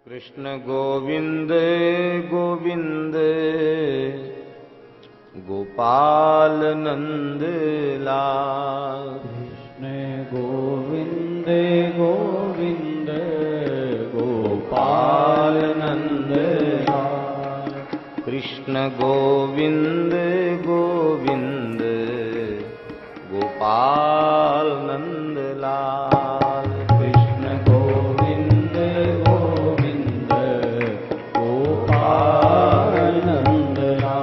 कृष्ण गोविंद गोविंद गोपाल नंद लाल। कृष्ण गोविंद गोविंद गोपाल नंद लाल। कृष्ण गोविंद गोविंद गोपाल नंद लाल। कृष्ण गोविंद गोविंद गोपाल नंद लाल।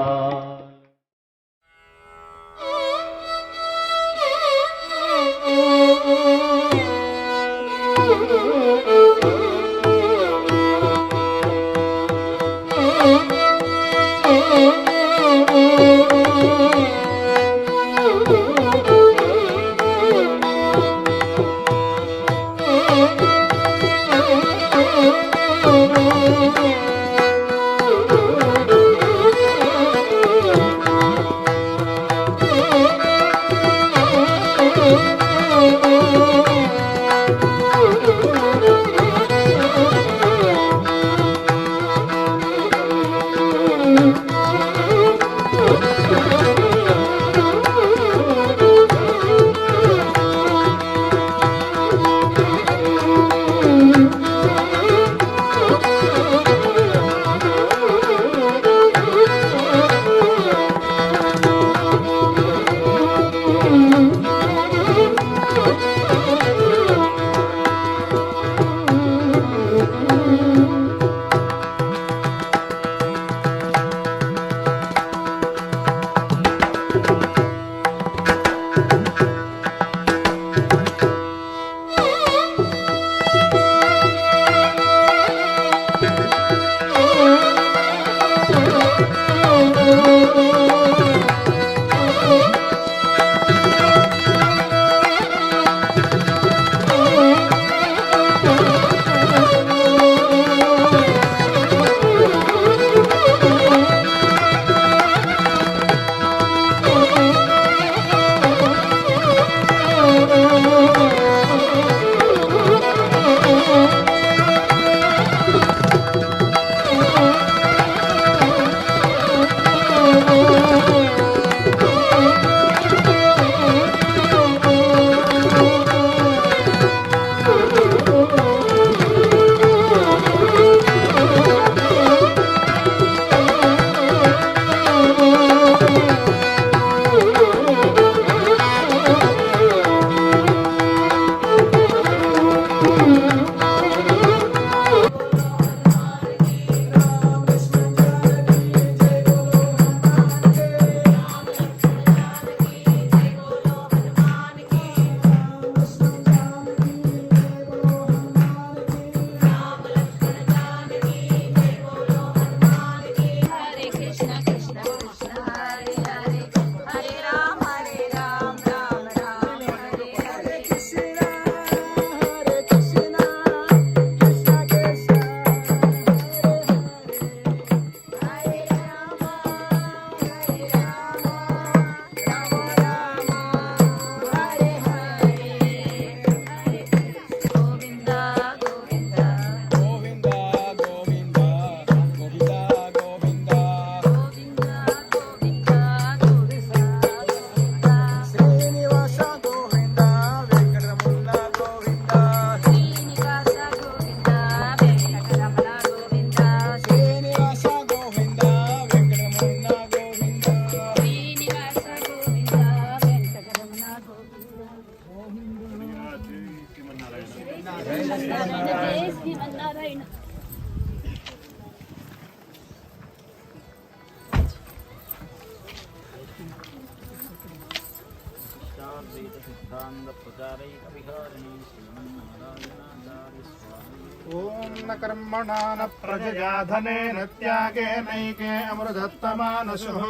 ओम न कर्मणा न प्रजया धनेन त्यागेनैके अमृतत्तमानसुः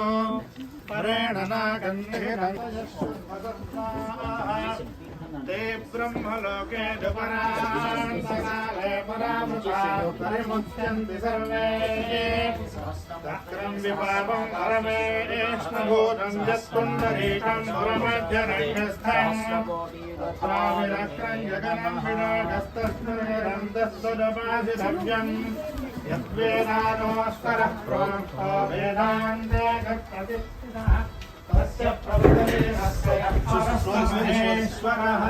परेण न गन्धेन ते ब्रह्मलोके दुपरान्तकाले परामृताः परिमुच्यन्ति सर्वे तक्रं विपापं परमेष्णभूतं यत्पुण्डरीकं पुरमध्यरण्यस्थम् तत्राविरक्रं जगनं विनाशस्तस्मिन्निरन्तस्तदपासिधव्यम् यद्वेदानोऽस्तरः प्रोक्तो वेदान्ते गच्छतिष्ठितः तस्य प्रवृत्तिरस्य परमेश्वरः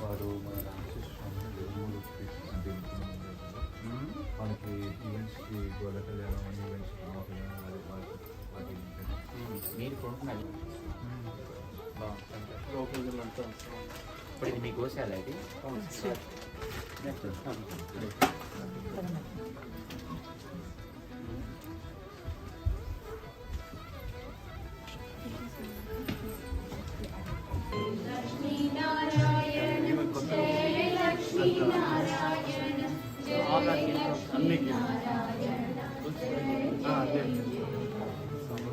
వారు మన వాళ్ళకి ఈవెంట్స్కి గోడ కళ్యాణం అన్ని ఈవెంట్స్ వాటి మీరు కొనుక్కున్నది ఇప్పుడు ఇది మీ గోశాల ఇది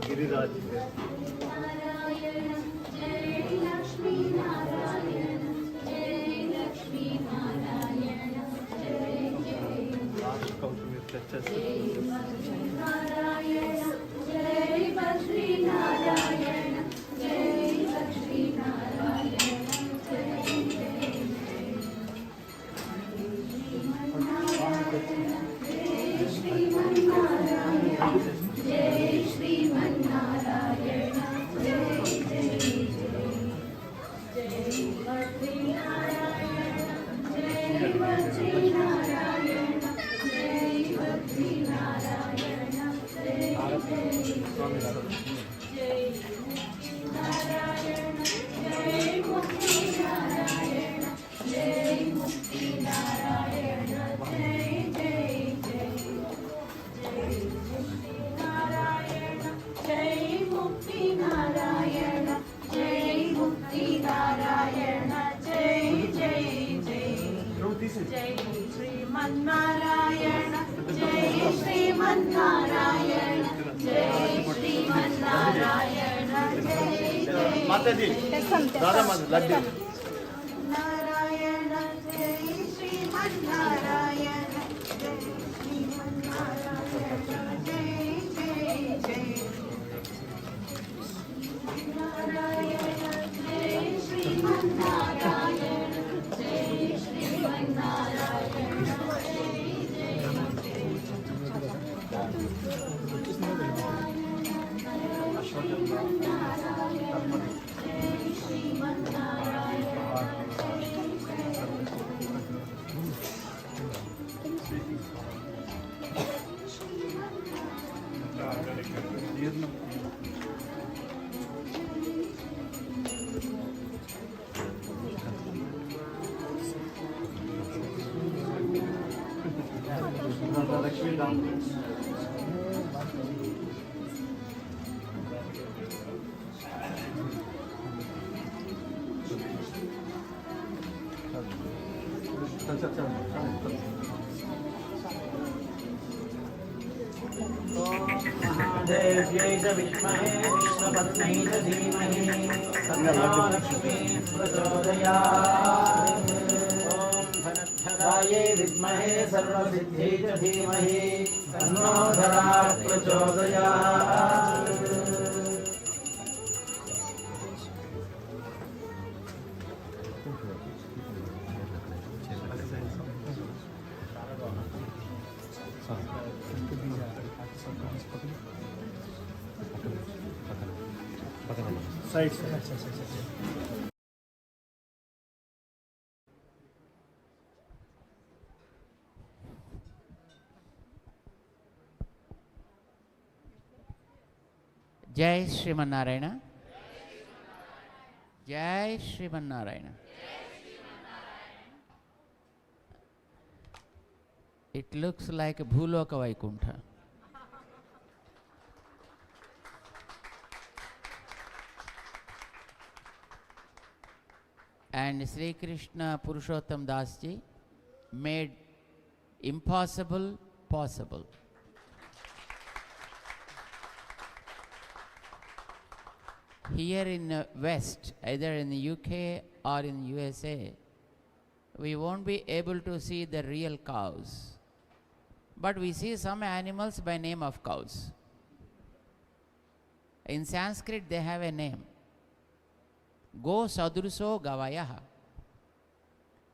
గిరిరాజ్ श्रीमन्नारायण जय श्रीमन्नारायण जय श्रीमन्नारायण जय माताजी दादा माता लड्डू नारायण जय श्रीमन्नारायण जय श्रीमन्नारायण जय जय जय नारायण जय श्रीमन्नारायण जय श्रीमन्नारायण लक्ष्मी राम महादेव्यै च विद्महे विष्णुपत्न्यै च धीमहि तन्नो लक्ष्मी प्रचोदयात्। ॐ धनध्वरायै विद्महे सर्वसिद्ध्यै च धीमहि तन्नो धरा प्रचोदयात्। साइड से Jai Sriman Narayana. Jai Sriman Narayana. It looks like Bhuloka Vaikuntha. And Sri Krishna Purushottam Das Ji made impossible possible. Here in West, either in the UK or in USA, we won't be able to see the real cows. But we see some animals by name of cows. In Sanskrit, they have a name. Go sadruso gavayaha.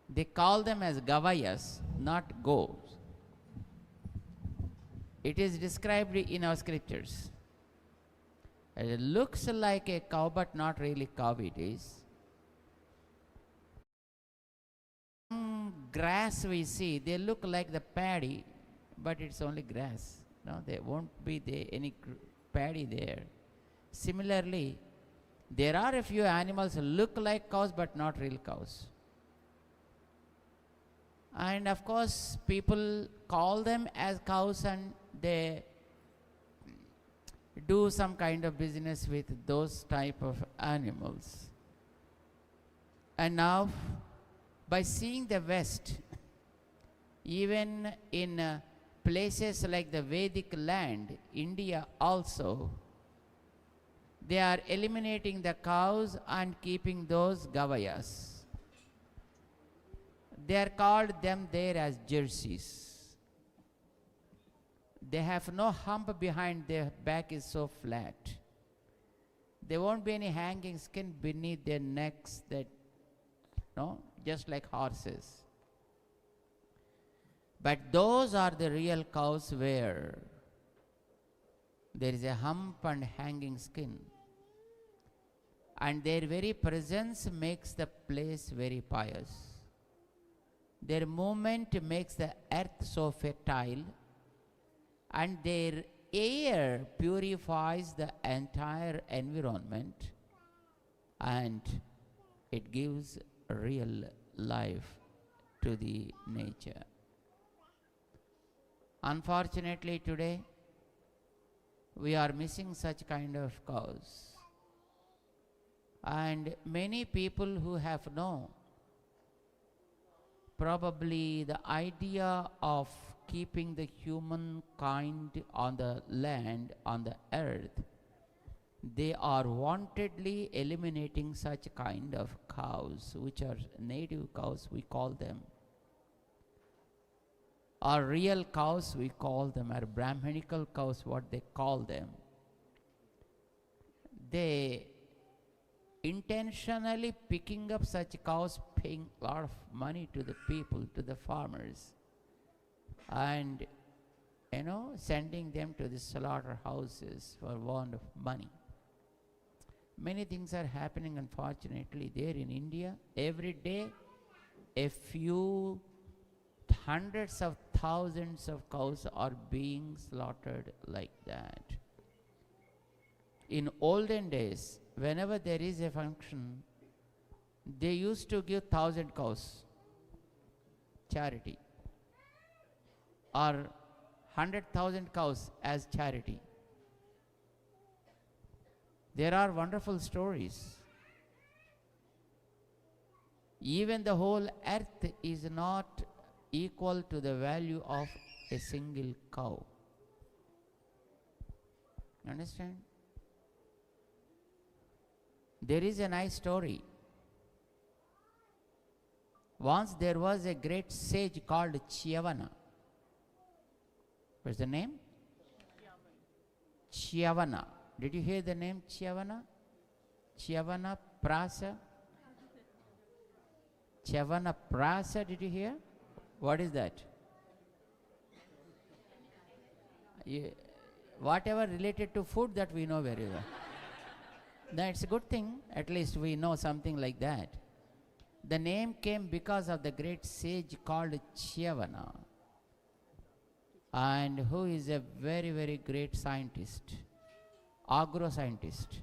They call them as gavayas, not goes. It is described in our scriptures. It looks like a cow, but not really cow it is. Grass we see, they look like the paddy, but it's only grass. No, there won't be any paddy there. Similarly, there are a few animals look like cows, but not real cows. And of course, people call them as cows and they do some kind of business with those type of animals. And now, by seeing the West, even in places like the Vedic land, India also, they are eliminating the cows and keeping those gavayas. They are called them there as jerseys. They have no hump behind, their back is so flat. There won't be any hanging skin beneath their necks, that, no, just like horses. But those are the real cows where there is a hump and hanging skin. And their very presence makes the place very pious. Their movement makes the earth so fertile, and their air purifies the entire environment, and it gives real life to the nature. Unfortunately today, we are missing such kind of cows. And many people who have no probably the idea of keeping the humankind on the land, on the earth, they are wantedly eliminating such kind of cows, which are native cows, we call them. Or real cows, we call them, or Brahmanical cows, what they call them. They intentionally picking up such cows, paying a lot of money to the people, to the farmers, and sending them to the slaughterhouses for want of money. Many things are happening, unfortunately, there in India. Every day, a few hundreds of thousands of cows are being slaughtered like that. In olden days, whenever there is a function, they used to give 1,000 cows, charity, or 100,000 cows as charity. There are wonderful stories. Even the whole earth is not equal to the value of a single cow. Understand? There is a nice story. Once there was a great sage called Chavana. What's the name? Chavana. Did you hear the name Chavana? Chavana Prasa? Chavana Prasa, did you hear? What is that? Whatever related to food, that we know very well. That's a good thing. At least we know something like that. The name came because of the great sage called Chavana, and who is a very, very great scientist. agro-scientist.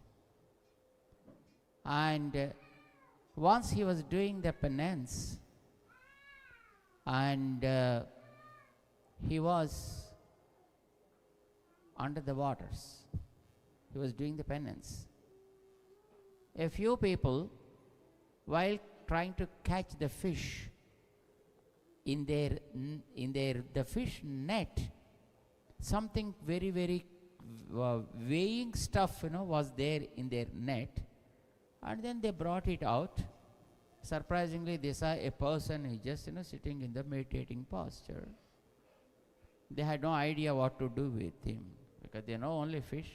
And once he was doing the penance, and he was under the waters. He was doing the penance. A few people, while trying to catch the fish in the fish net, something very weighing stuff, was there in their net, and then they brought it out. Surprisingly, they saw a person who just sitting in the meditating posture. They had no idea what to do with him, because they know only fish.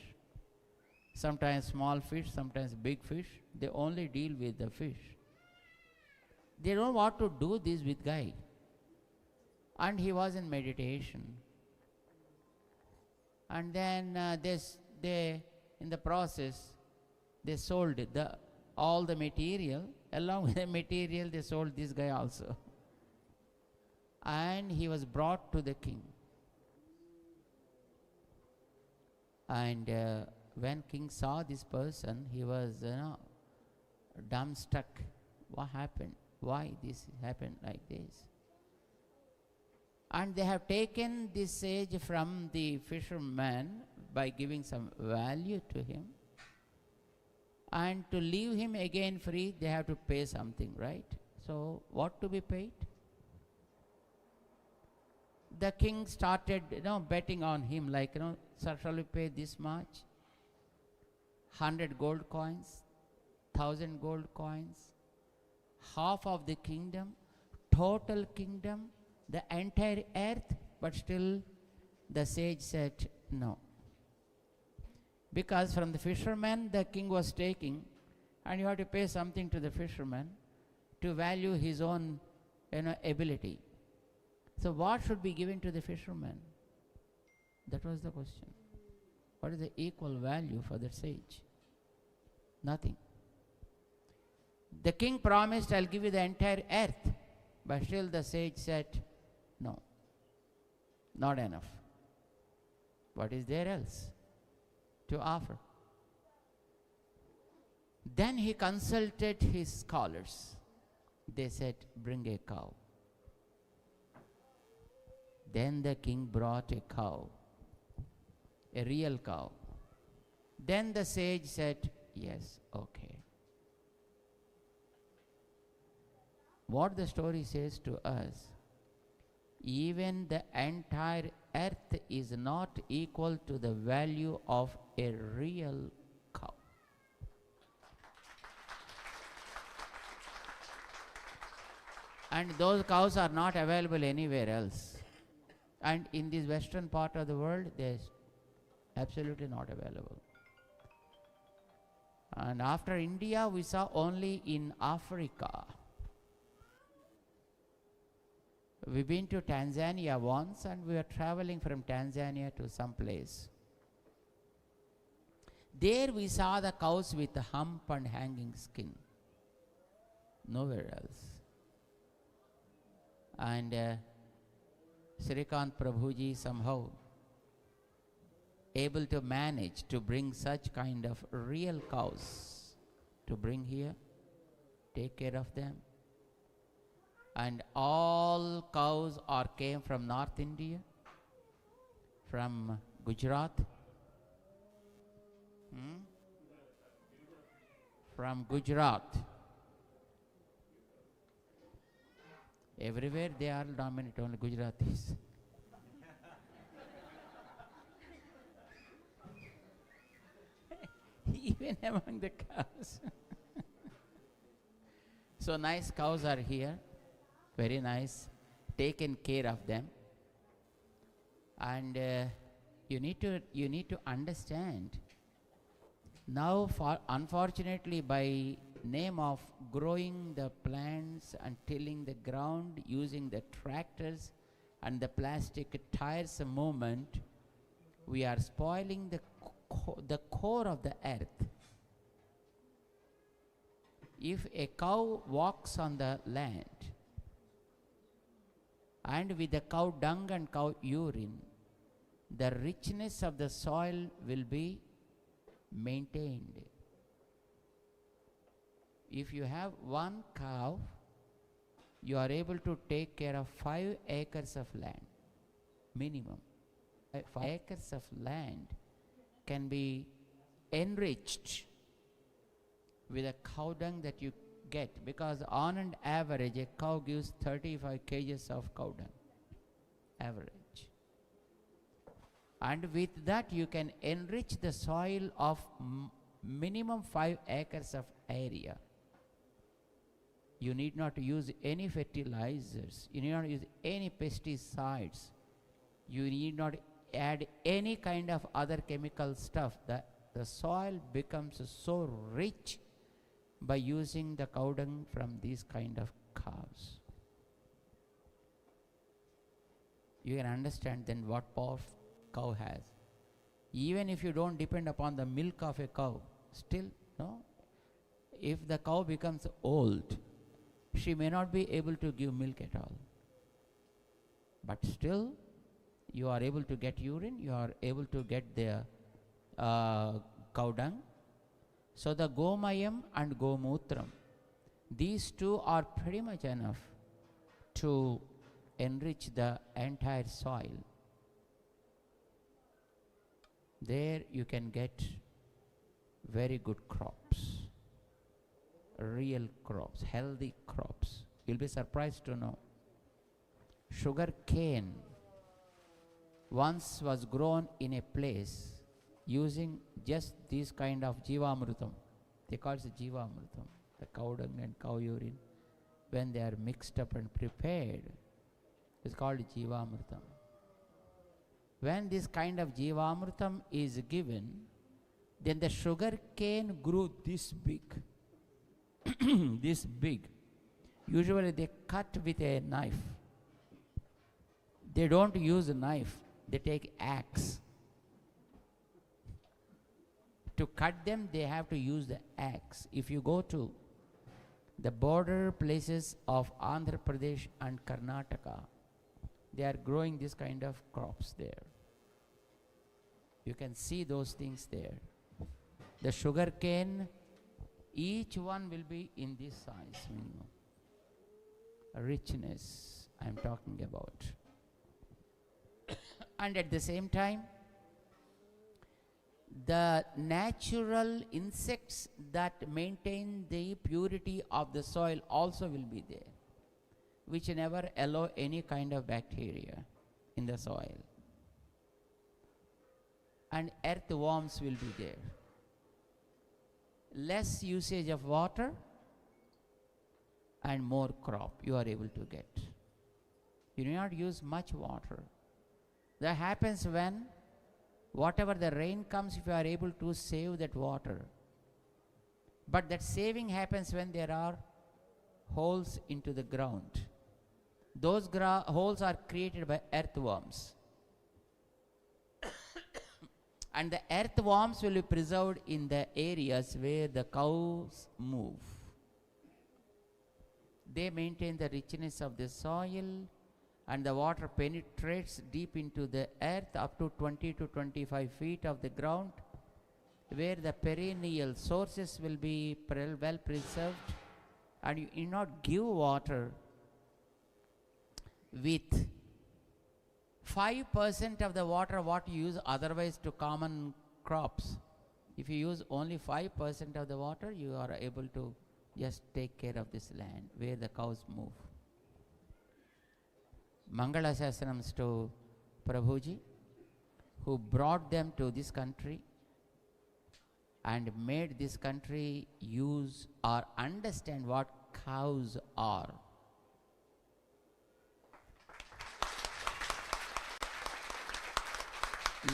Sometimes small fish, sometimes big fish. They only deal with the fish. They don't know what to do this with guy. And he was in meditation. And then they in the process, they sold all the material. Along with the material, they sold this guy also. And he was brought to the king. And when king saw this person, he was dumbstruck. What happened? Why this happened like this? And they have taken this sage from the fisherman by giving some value to him. And to leave him again free, they have to pay something, right? So what to be paid? The king started, betting on him, like, sir, shall we pay this much? 100 gold coins, 1,000 gold coins, half of the kingdom, total kingdom, the entire earth. But still the sage said no. Because from the fisherman the king was taking, and you have to pay something to the fisherman to value his own ability. So what should be given to the fisherman? That was the question. What is the equal value for the sage? Nothing. The king promised, I'll give you the entire earth. But still the sage said, no, not enough. What is there else to offer? Then he consulted his scholars. They said, bring a cow. Then the king brought a cow, a real cow. Then the sage said, yes, okay. What the story says to us, even the entire earth is not equal to the value of a real cow. And those cows are not available anywhere else. And in this western part of the world, they're absolutely not available. And after India, we saw only in Africa. We've been to Tanzania once, and we were traveling from Tanzania to some place. There we saw the cows with a hump and hanging skin. Nowhere else. And Srikant Prabhuji somehow able to manage to bring such kind of real cows to bring here, take care of them. And all cows came from North India, from Gujarat, from Gujarat. Everywhere they are dominant, only Gujaratis. Even among the cows. So nice cows are here, very nice, taken care of them. And you need to understand, now unfortunately by name of growing the plants and tilling the ground using the tractors and the plastic tires movement, we are spoiling the core of the earth. If a cow walks on the land, and with the cow dung and cow urine, the richness of the soil will be maintained. If you have one cow, you are able to take care of 5 acres of land, minimum. 5 acres of land can be enriched with a cow dung that you get, because on an average a cow gives 35 kgs of cow dung, average. And with that you can enrich the soil of minimum 5 acres of area. You need not use any fertilizers, you need not use any pesticides, you need not add any kind of other chemical stuff. The soil becomes so rich by using the cow dung from these kind of cows. You can understand then what power cow has. Even if you don't depend upon the milk of a cow, still, no, if the cow becomes old, she may not be able to give milk at all. But still, you are able to get urine, you are able to get the cow dung. So the gomayam and gomutram, these two are pretty much enough to enrich the entire soil. There you can get very good crops, real crops, healthy crops. You'll be surprised to know sugar cane once was grown in a place using just this kind of Jeevamrutam. They call it Jeevamrutam, the cow dung and cow urine. When they are mixed up and prepared, it's called Jeevamrutam. When this kind of Jeevamrutam is given, then the sugar cane grew this big. This big. Usually they cut with a knife. They don't use a knife, they take axe. To cut them, they have to use the axe. If you go to the border places of Andhra Pradesh and Karnataka, they are growing this kind of crops there. You can see those things there. The sugar cane, each one will be in this size minimum. Richness I am talking about. And at the same time, the natural insects that maintain the purity of the soil also will be there, which never allow any kind of bacteria in the soil. And earthworms will be there. Less usage of water and more crop you are able to get. You do not use much water. That happens when whatever the rain comes, if you are able to save that water. But that saving happens when there are holes into the ground. Those holes are created by earthworms. And the earthworms will be preserved in the areas where the cows move. They maintain the richness of the soil, and the water penetrates deep into the earth up to 20 to 25 feet of the ground, where the perennial sources will be well preserved, and you do not give water with 5% of the water what you use otherwise to common crops. If you use only 5% of the water, you are able to just take care of this land where the cows move. Mangala Sasranams to Prabhuji, who brought them to this country and made this country use or understand what cows are.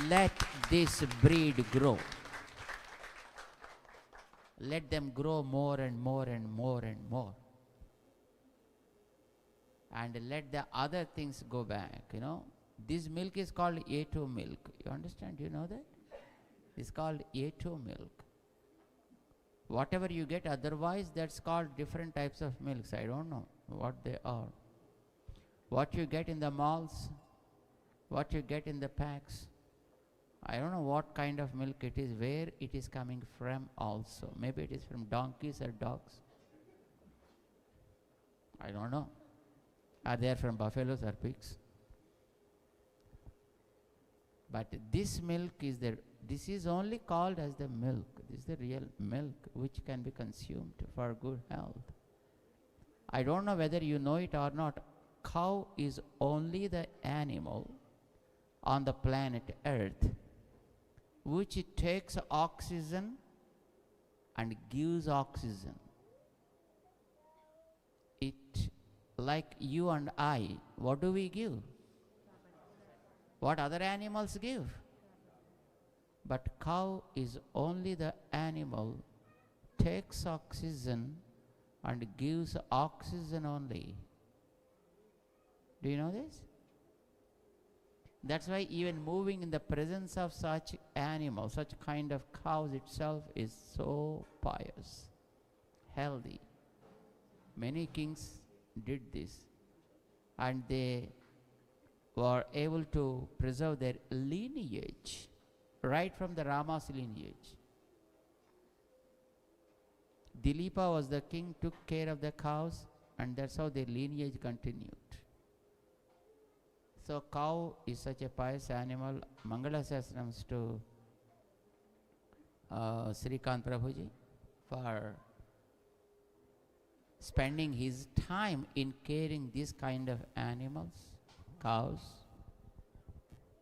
Let this breed grow. Let them grow more and more and more and more. And let the other things go back, you know. This milk is called A2 milk. You understand? You know that? It's called A2 milk. Whatever you get otherwise, that's called different types of milks. I don't know what they are. What you get in the malls, what you get in the packs, I don't know what kind of milk it is, where it is coming from also. Maybe it is from donkeys or dogs. I don't know. Are they from buffaloes or pigs? But this milk is this is only called as the milk. This is the real milk which can be consumed for good health. I don't know whether you know it or not. Cow is only the animal on the planet Earth which takes oxygen and gives oxygen. It, like you and I, what do we give? What other animals give? But cow is only the animal takes oxygen and gives oxygen only. Do you know this? That's why even moving in the presence of such animals, such kind of cows itself is so pious, healthy. Many kings did this, and they were able to preserve their lineage right from the Rama's lineage. Dilipa was the king, took care of the cows, and that's how their lineage continued. So cow is such a pious animal. Mangala Sasnams to Srikant Prabhuji for spending his time in caring these kind of animals, cows.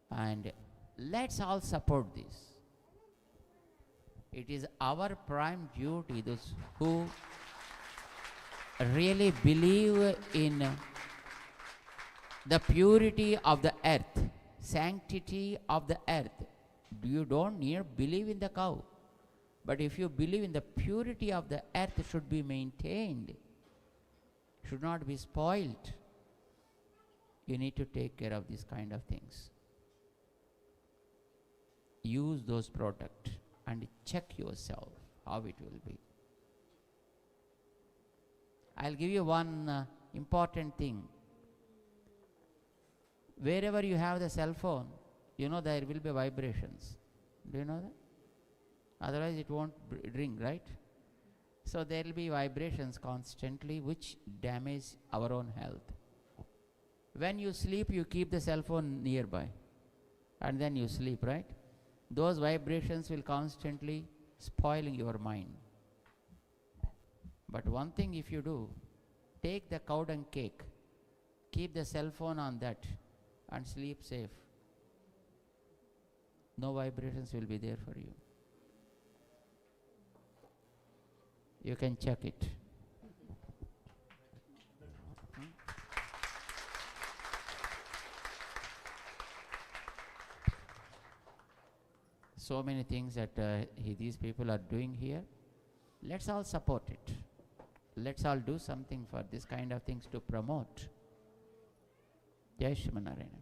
And let's all support this. It is our prime duty, those who really believe in the purity of the earth, sanctity of the earth. You don't believe in the cow. But if you believe in the purity of the earth should be maintained, should not be spoiled, you need to take care of these kind of things. Use those products and check yourself how it will be. I'll give you one important thing. Wherever you have the cell phone, you know there will be vibrations. Do you know that? Otherwise it won't ring, right? So there will be vibrations constantly which damage our own health. When you sleep, you keep the cell phone nearby and then you sleep, right? Those vibrations will constantly spoiling your mind. But one thing if you do, take the cow dung cake, keep the cell phone on that and sleep safe. No vibrations will be there for you. You can check it. So many things that these people are doing here. Let's all support it. Let's all do something for this kind of things to promote. Jai Shrimanarayana.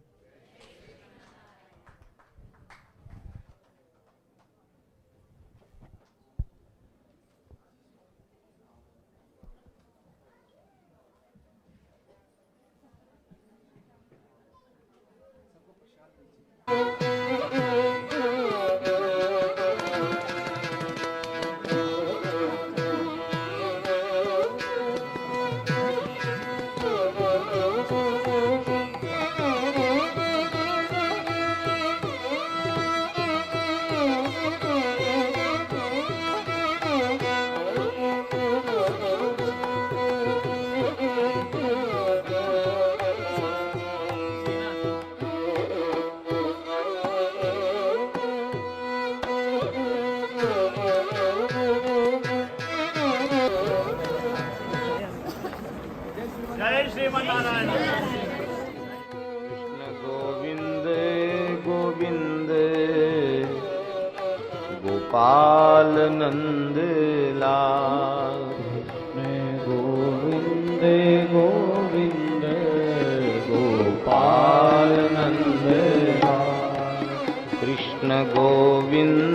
जय श्रीमन्नारायण। कृष्ण गोविंद गोविंद गोपाल नंद लाल। गोविंद गोविंद गोपाल नंद लाल। कृष्ण गोविंद